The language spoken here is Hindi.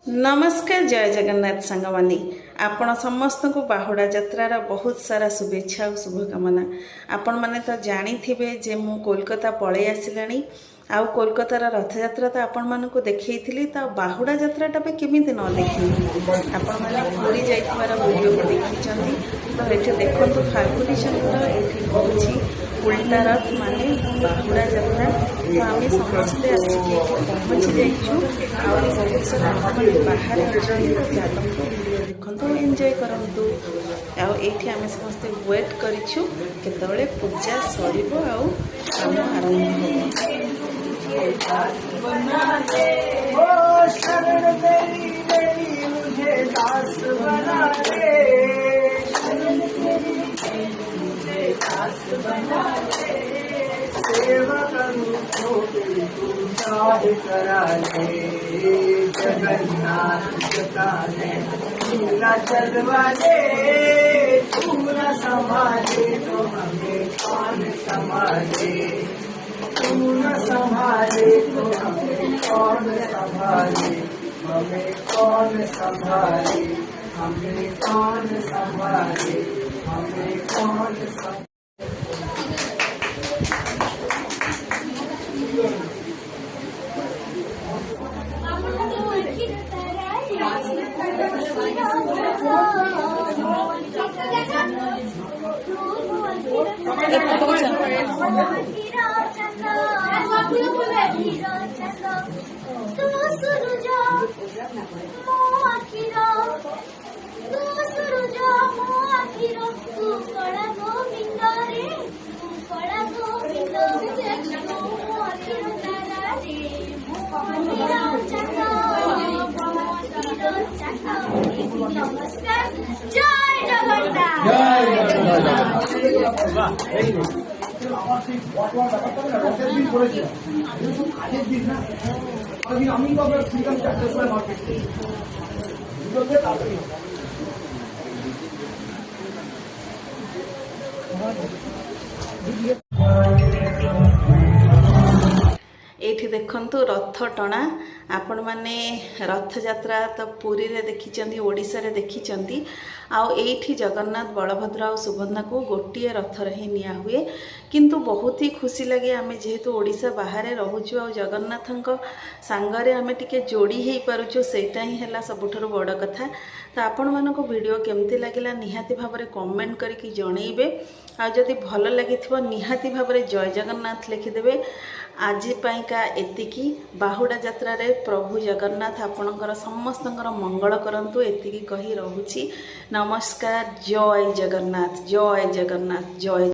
नमस्कार जय जगन्नाथ सांग मानी आपण समस्त को बाहुड़ा यात्रार बहुत सारा शुभेच्छा और शुभकामना। आपण मैंने तो जानी थे जे मु कोलकाता पलि आसिलानी आउ कोलकातार रथ यात्रा तो आपण मानक देखी तो बाहुड़ा यात्राटा भी केमी न देखी आपण मैंने पूरी जाइबार वीडियो को देखी तो ये देखो फाल्गुनी चंद्र ये हूँ उल्टा रथ माने बाहुड़ा यात्रा तो आम समस्ते आसिक पहुँची जाइछू बहुत सारा बाहर चलतु वीडियो देखु एंजॉय करतु आठ आम समस्ते वेट करूँ केतले पूजा सर आम आरंभ सेवा करूं तो करा ले जगन्नाथ जगाने पूरा चलवा ले पूरा संभाले तो हमें कौन संभाले पूरा संभाले तो हमें कौन संभाले हमें कौन संभाले हमें कौन संभाले हमें कौन संभाले। नमस्कार जय एठी देखंतु रथ टणा आपण माने रथ यात्रा तो पुरी रे देखिचंदी ओडिसा रे देखिचंदी आउ एठी जगन्नाथ बलभद्र और सुभद्रा को गोटे रथ रे ही निया हुए किंतु बहुत ही खुशी लगे आमे जेहेतु ओडिसा बाहर रहूछु और जगन्नाथंक सांगरे आमे टिके जोड़ी हे पारुछु सेटा ही हला सबुठरो बड़ कथा। तो आपण मानको वीडियो केमती लागिला निहाती भाबरे कमेंट करके जणैबे आ जदि भल लागिथिबो निहाती भाबरे जय जगन्नाथ लिखिदेबे। आज पाइका एतिकी बाहुड़ा यात्रा रे प्रभु जगन्नाथ आपणकर समस्तंकर मंगल करंतु एतिकी कही रहूची। नमस्कार जय जगन्नाथ जय जगन्नाथ जय।